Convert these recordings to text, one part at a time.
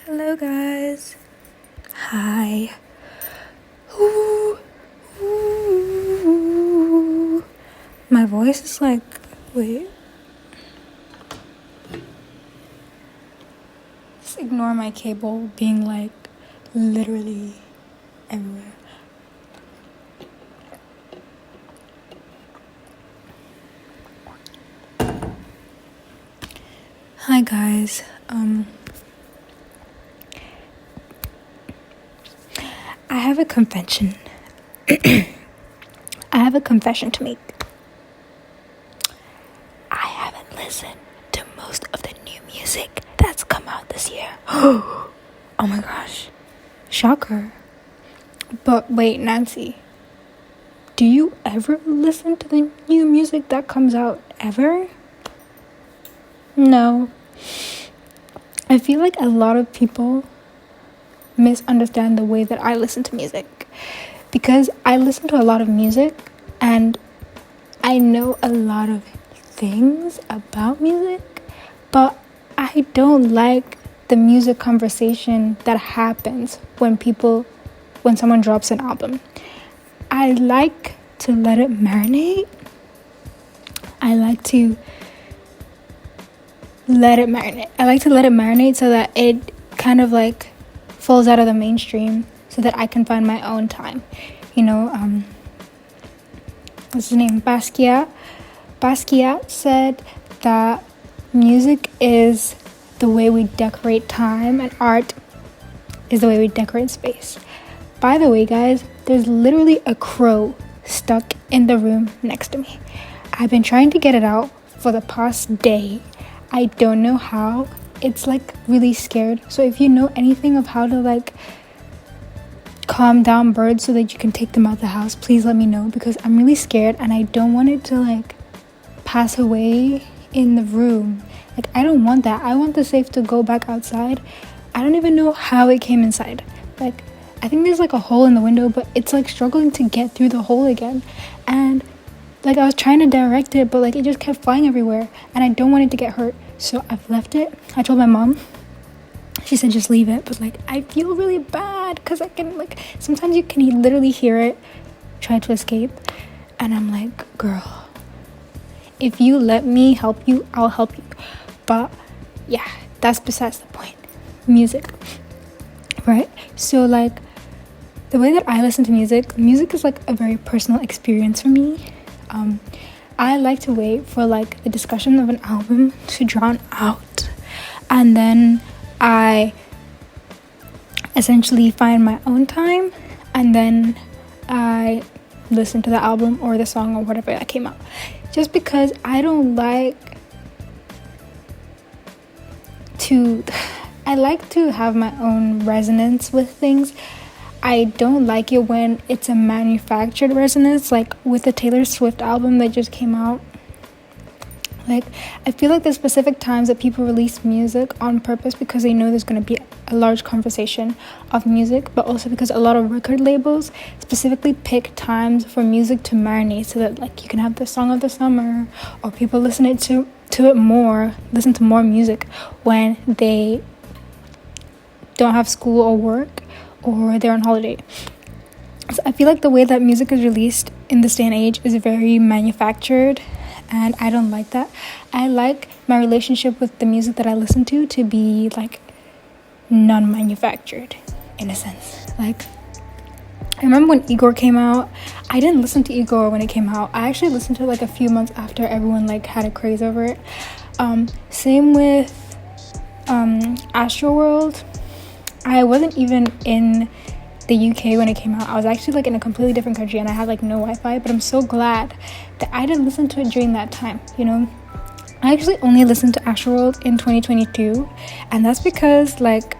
Hello guys. Hi. Ooh, ooh. My voice is like, wait. Just ignore my cable being like literally everywhere. Hi guys. I have a confession. I have a confession to make. I haven't listened to most of the new music that's come out this year. Oh my gosh. Shocker. But wait, Nancy. Do you ever listen to the new music that comes out ever? No. I feel like a lot of people misunderstand the way that I listen to music, because I listen to a lot of music and I know a lot of things about music, but I don't like the music conversation that happens when someone drops an album. I like to let it marinate. I like to let it marinate so that it kind of like falls out of the mainstream so that I can find my own time. What's his name? Basquiat said that music is the way we decorate time and art is the way we decorate space. By the way, guys, there's literally a crow stuck in the room next to me. I've been trying to get it out for the past day. I don't know how. It's like really scared. So if you know anything of how to like calm down birds so that you can take them out the house, please let me know, because I'm really scared and I don't want it to like pass away in the room. Like, I don't want that. I want the safe to go back outside. I don't even know how it came inside. Like, I think there's like a hole in the window, but it's like struggling to get through the hole again. And like, I was trying to direct it, but like it just kept flying everywhere and I don't want it to get hurt. So I've left it. I told my mom. She said just leave it. But like, I feel really bad because I can like, sometimes you can literally hear it try to escape. And I'm like, girl, if you let me help you, I'll help you. But yeah, that's besides the point. Music, right? So like, the way that I listen to music is like a very personal experience for me. I like to wait for like the discussion of an album to drown out, and then I essentially find my own time, and then I listen to the album or the song or whatever that came out, just because I like to have my own resonance with things. I don't like it when it's a manufactured resonance, like with the Taylor Swift album that just came out. Like, I feel like there's specific times that people release music on purpose because they know there's going to be a large conversation of music, but also because a lot of record labels specifically pick times for music to marinate so that like you can have the song of the summer, or people listen to more music when they don't have school or work, or they're on holiday. So I feel like the way that music is released in this day and age is very manufactured, and I don't like that. I like my relationship with the music that I listen to be like non-manufactured in a sense. Like, I remember when Igor came out, I didn't listen to Igor when it came out. I actually listened to it like a few months after everyone like had a craze over it. Same with Astroworld. I wasn't even in the UK when it came out. I was actually like in a completely different country and I had like no Wi-Fi, but I'm so glad that I didn't listen to it during that time, you know? I actually only listened to Astroworld in 2022, and that's because like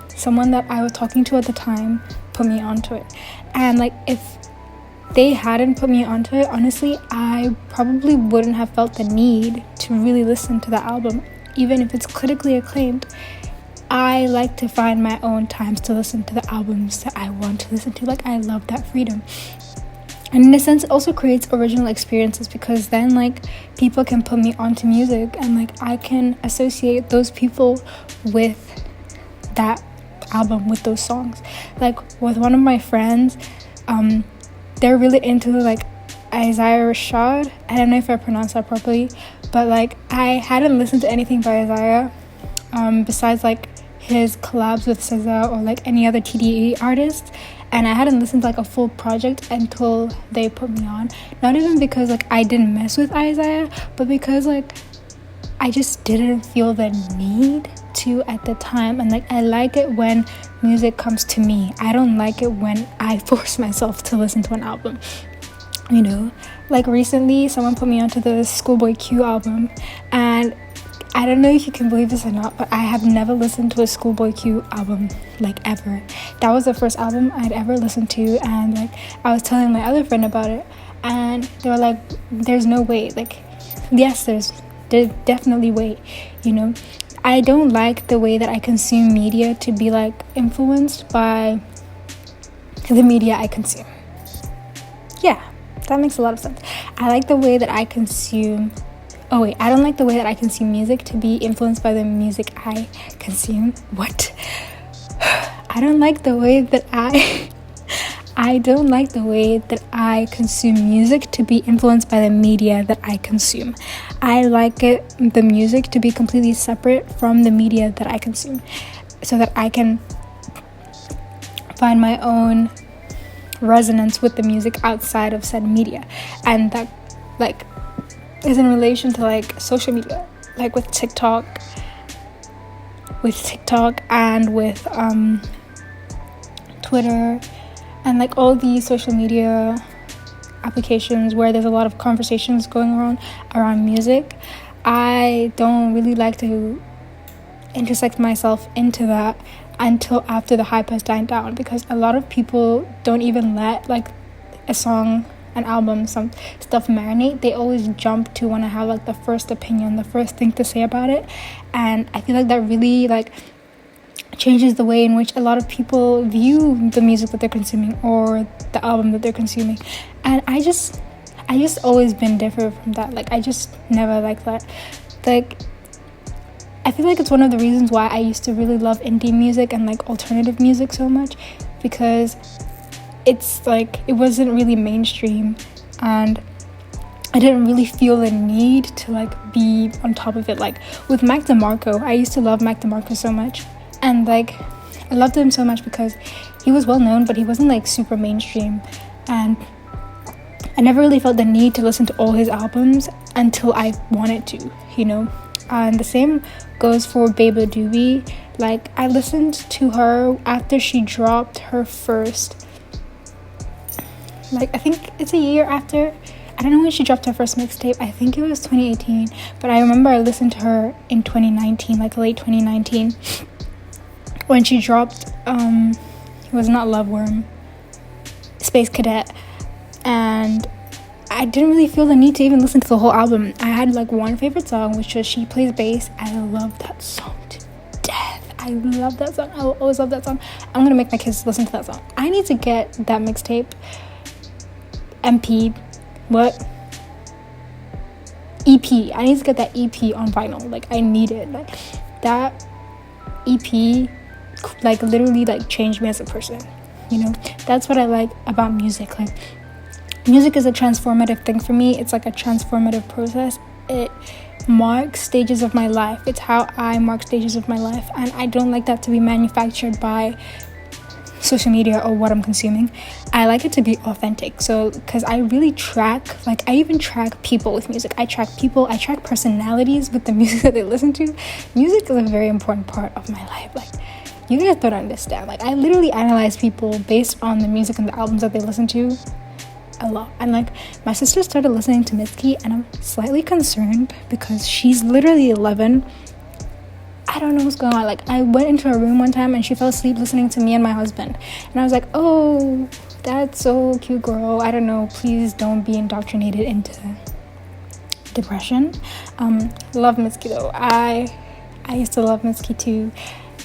someone that I was talking to at the time put me onto it. And like, if they hadn't put me onto it, honestly, I probably wouldn't have felt the need to really listen to the album, even if it's critically acclaimed. I like to find my own times to listen to the albums that I want to listen to. Like, I love that freedom. And in a sense, it also creates original experiences, because then like people can put me onto music and like I can associate those people with that album with those songs. Like with one of my friends, they're really into like Isaiah Rashad. I don't know if I pronounced that properly, but like I hadn't listened to anything by Isaiah besides like his collabs with SZA or like any other TDE artist, and I hadn't listened to like a full project until they put me on. Not even because like I didn't mess with Isaiah, but because like I just didn't feel the need to at the time. And like I like it when music comes to me. I don't like it when I force myself to listen to an album, you know. Like recently someone put me onto the Schoolboy Q album, and I don't know if you can believe this or not, but I have never listened to a Schoolboy Q album, like ever. That was the first album I'd ever listened to, and like I was telling my other friend about it, and they were like, there's no way. Like, yes, there's definitely way, you know. I don't like the way that I consume media to be like influenced by the media I consume. Yeah, that makes a lot of sense. I like the way that I consume I don't like the way that I consume music to be influenced by the music I consume. What? I don't like the way that I don't like the way that I consume music to be influenced by the media that I consume. I like the music to be completely separate from the media that I consume, so that I can find my own resonance with the music outside of said media. And that like is in relation to like social media, like with TikTok and with Twitter and like all these social media applications where there's a lot of conversations going around music. I don't really like to intersect myself into that until after the hype has died down, because a lot of people don't even let like a song, an album, some stuff marinate. They always jump to want to have like the first opinion, the first thing to say about it. And I feel like that really like changes the way in which a lot of people view the music that they're consuming or the album that they're consuming. And I just always been different from that. Like I just never liked that. Like I feel like it's one of the reasons why I used to really love indie music and like alternative music so much, because it's like it wasn't really mainstream and I didn't really feel the need to like be on top of it. Like with Mac DeMarco, I used to love Mac DeMarco so much, and like I loved him so much because he was well known, but he wasn't like super mainstream, and I never really felt the need to listen to all his albums until I wanted to, you know. And the same goes for Beba Doobie. Like I listened to her after she dropped her first, like I think it's a year after. I don't know when she dropped her first mixtape. I think it was 2018, but I remember I listened to her in 2019, like late 2019, when she dropped it was not Love Worm, Space Cadet. And I didn't really feel the need to even listen to the whole album. I had like one favorite song, which was She Plays Bass. I love that song to death. I love that song. I will always love that song. I'm gonna make my kids listen to that song. I need to get that mixtape EP I need to get that EP on vinyl. Like I need it. Like that EP like literally like changed me as a person, you know. That's what I like about music. Like music is a transformative thing for me. It's like a transformative process. It marks stages of my life. It's how I mark stages of my life, and I don't like that to be manufactured by social media or what I'm consuming. I like it to be authentic. So because I really track, like I even track people with music. I track personalities with the music that they listen to. Music is a very important part of my life. Like you guys don't understand. Like I literally analyze people based on the music and the albums that they listen to a lot. And like my sister started listening to Mitski, and I'm slightly concerned because she's literally 11. I don't know what's going on. Like I went into her room one time and she fell asleep listening to me and my husband, and I was like, oh, that's so cute, girl. I don't know, please don't be indoctrinated into depression. Love Mitski though. I used to love Mitski too,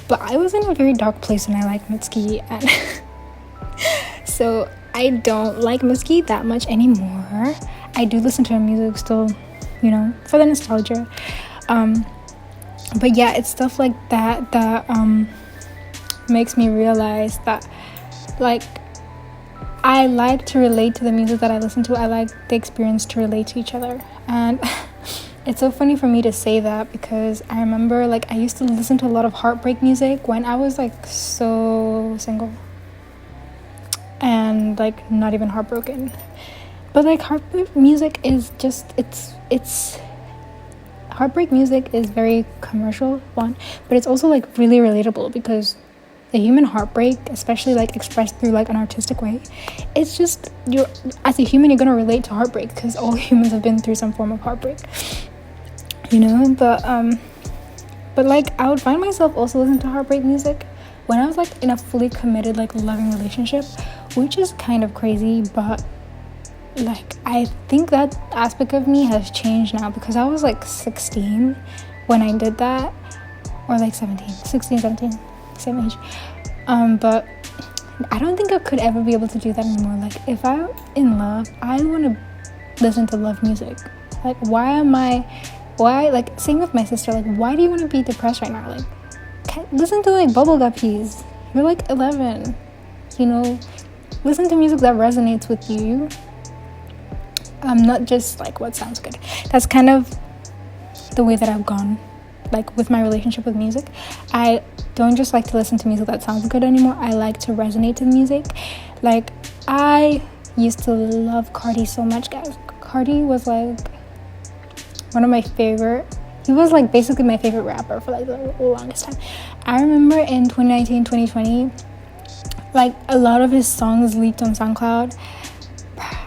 but I was in a very dark place when I liked Mitski, and so I don't like Mitski that much anymore. I do listen to her music still, you know, for the nostalgia. But yeah, it's stuff like that makes me realize that, like, I like to relate to the music that I listen to. I like the experience to relate to each other. And it's so funny for me to say that, because I remember, like, I used to listen to a lot of heartbreak music when I was, like, so single and, like, not even heartbroken. But, like, heartbreak music is just, it's heartbreak music is very commercial, one, but it's also, like, really relatable, because the human heartbreak, especially, like, expressed through, like, an artistic way, it's just, you're, as a human, you're gonna relate to heartbreak, because all humans have been through some form of heartbreak, you know. But like, I would find myself also listening to heartbreak music when I was, like, in a fully committed, like, loving relationship, which is kind of crazy. But, like, I think that aspect of me has changed now, because I was, like, 16 when I did that, or, like, 17, same age. But I don't think I could ever be able to do that anymore. Like, if I'm in love, I want to listen to love music. Like, like, same with my sister, like, why do you want to be depressed right now? Like, listen to, like, Bubble Guppies. You're, like, 11, you know. Listen to music that resonates with you, not just, like, what sounds good. That's kind of the way that I've gone, like, with my relationship with music. I don't just like to listen to music that sounds good anymore. I like to resonate to the music. Like, I used to love Cardi so much, guys. Cardi was, like, one of my favorite. He was, like, basically my favorite rapper for, like, the longest time. I remember in 2019, 2020, like, a lot of his songs leaked on SoundCloud.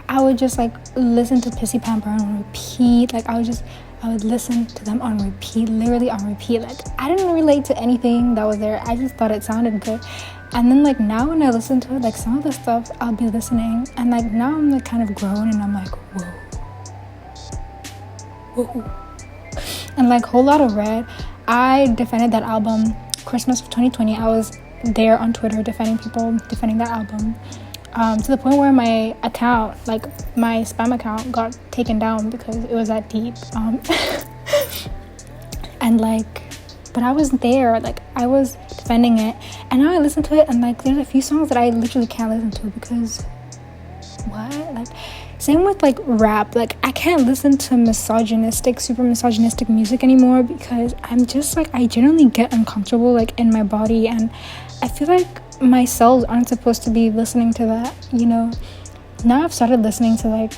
I would just, like, listen to Pissy Pamper on repeat. Like, I would listen to them on repeat, literally on repeat. Like, I didn't relate to anything that was there. I just thought it sounded good. And then, like, now when I listen to it, like, some of the stuff I'll be listening, and, like, now I'm, like, kind of grown, and I'm like, whoa. And, like, Whole Lotta Red, I defended that album Christmas of 2020. I was there on Twitter defending that album. To the point where my account, like, my spam account, got taken down because it was that deep. And, like, but I was there, like, I was defending it, and now I listen to it, and, like, there's a few songs that I literally can't listen to because, what? Like, same with, like, rap. Like, I can't listen to super misogynistic music anymore, because I'm just, like, I genuinely get uncomfortable, like, in my body, and I feel like my cells aren't supposed to be listening to that, you know. Now I've started listening to, like,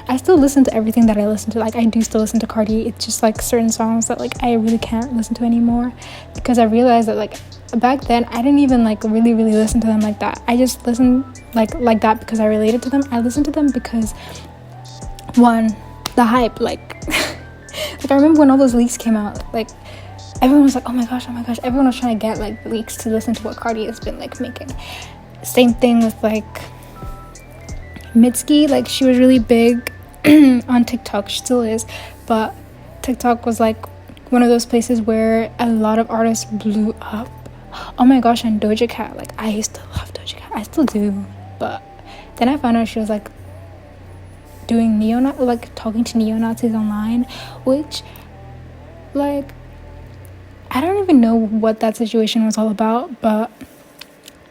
I still listen to everything that I listen to. Like, I do still listen to Cardi. It's just, like, certain songs that, like, I really can't listen to anymore, because I realized that, like, back then I didn't even, like, really listen to them like that. I just listened like that because I related to them. I listened to them because, one, the hype, like like, I remember when all those leaks came out, like, everyone was like, oh my gosh, everyone was trying to get, like, leaks to listen to what Cardi has been, like, making. Same thing with, like, Mitski. Like, she was really big on TikTok. She still is, but TikTok was, like, one of those places where a lot of artists blew up. Oh my gosh, and Doja Cat, like, I used to love Doja Cat. I still do, but then I found out she was, like, doing talking to neo-Nazis online, which, like, I don't even know what that situation was all about, but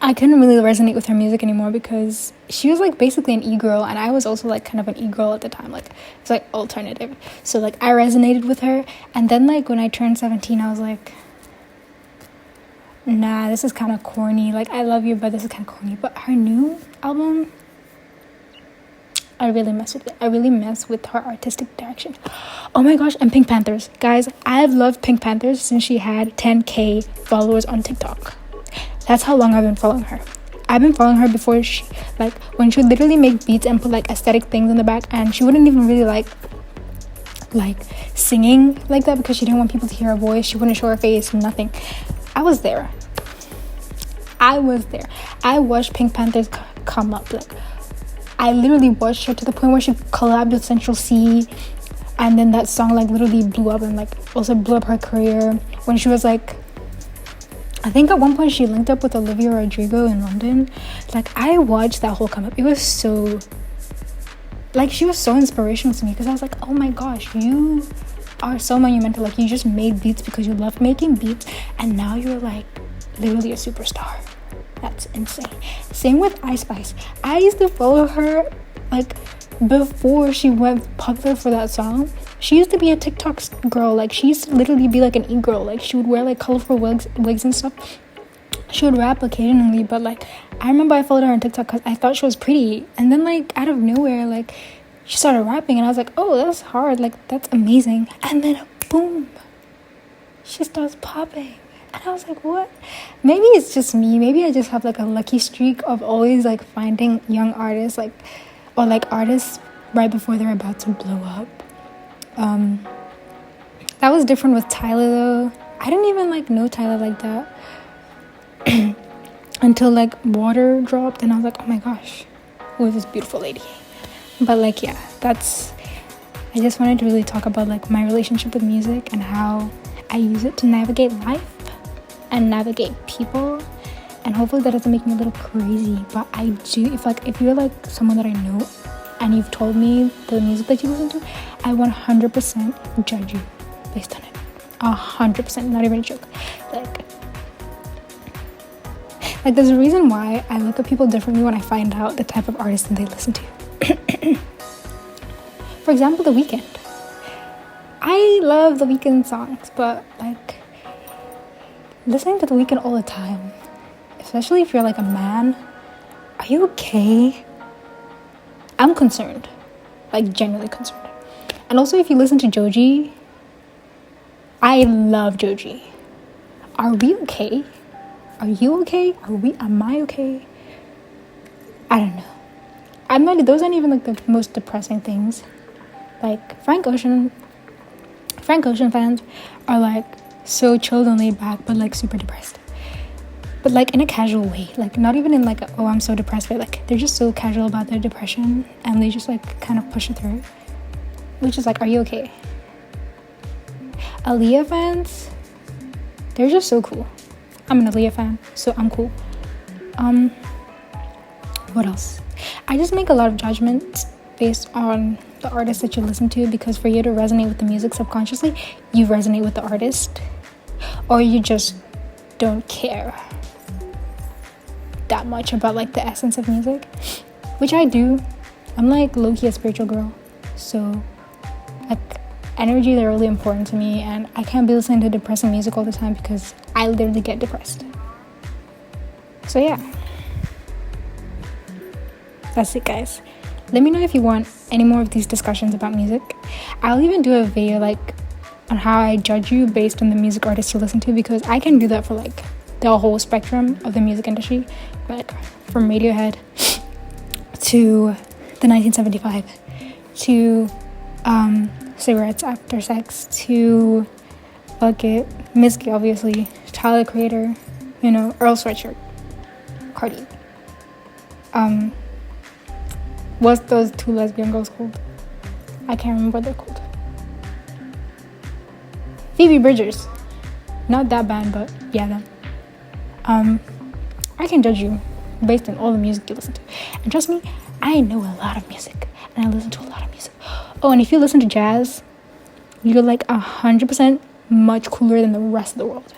I couldn't really resonate with her music anymore, because she was, like, basically an e-girl, and I was also, like, kind of an e-girl at the time. Like, it's, like, alternative. So, like, I resonated with her, and then, like, when I turned 17, I was like, nah, this is kind of corny. Like, I love you, but this is kind of corny. But her new album, I really mess with it. I really mess with her artistic direction. Oh my gosh, and Pink Panthers. Guys, I've loved Pink Panthers since she had 10K followers on TikTok. That's how long I've been following her. I've been following her before she, like, when she would literally make beats and put, like, aesthetic things in the back, and she wouldn't even really like singing like that, because she didn't want people to hear her voice. She wouldn't show her face, nothing. I was there. I watched Pink Panthers come up. Like, I literally watched her to the point where she collabed with Central C, and then that song, like, literally blew up, and, like, also blew up her career when she was, like, I think at one point she linked up with Olivia Rodrigo in London. Like, I watched that whole come up. It was so, like, she was so inspirational to me, because I was like, oh my gosh, you are so monumental. Like, you just made beats because you loved making beats, and now you're, like, literally a superstar. That's insane. Same with Ice Spice. I used to follow her like before she went popular for that song. She used to be a TikTok girl. Like, she used to literally be like an e-girl. Like, she would wear like colorful wigs and stuff. She would rap occasionally, but like I remember I followed her on TikTok because I thought she was pretty, and then like out of nowhere, like she started rapping, and I was like, oh, that's hard, like that's amazing, and then boom, she starts popping. And I was like, what? Maybe it's just me. Maybe I just have like a lucky streak of always like finding young artists, like, or like artists right before they're about to blow up. That was different with Tyler though. I didn't even like know Tyler like that until like Water dropped, and I was like, oh my gosh, who is this beautiful lady? But like, yeah, I just wanted to really talk about like my relationship with music and how I use it to navigate life and navigate people, and hopefully that doesn't make me a little crazy. But I do, if you're like someone that I know and you've told me the music that you listen to, I 100% judge you based on it. 100%, not even a joke. Like there's a reason why I look at people differently when I find out the type of artist that they listen to. For example, The Weeknd. I love The Weeknd songs, but like listening to The Weeknd all the time, especially if you're like a man, are you okay? I'm concerned, like genuinely concerned. And also, if you listen to Joji, I love Joji. Are we okay? Are you okay? Am I okay? I don't know. Those aren't even like the most depressing things. Like Frank Ocean fans are like so chilled and laid back, but like super depressed. But like in a casual way, like not even in like oh, I'm so depressed, but like they're just so casual about their depression, and they just like kind of push it through, which is like, are you okay? Aaliyah fans, they're just so cool. I'm an Aaliyah fan, so I'm cool. What else? I just make a lot of judgments based on the artist that you listen to, because for you to resonate with the music subconsciously, you resonate with the artist, or you just don't care that much about like the essence of music, which I do. I'm like low-key a spiritual girl, so like energies are really important to me, and I can't be listening to depressing music all the time because I literally get depressed. So yeah, that's it, guys. Let me know if you want any more of these discussions about music. I'll even do a video like on how I judge you based on the music artists you listen to, because I can do that for like the whole spectrum of the music industry, like from Radiohead to the 1975 to Cigarettes After Sex to Bucket, Mizky, obviously, Tyler Creator, Earl Sweatshirt, Cardi. What's those two lesbian girls called? I can't remember what they're called. Phoebe Bridgers. Not that band, but yeah, them. I can judge you based on all the music you listen to. And trust me, I know a lot of music, and I listen to a lot of music. Oh, and if you listen to jazz, you're like 100% much cooler than the rest of the world.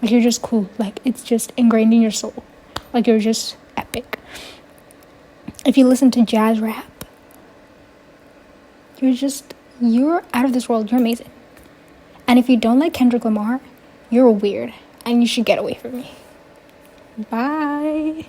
Like, you're just cool. Like, it's just ingrained in your soul. Like, you're just epic. If you listen to jazz rap, you're out of this world. You're amazing. And if you don't like Kendrick Lamar, you're weird, and you should get away from me. Bye.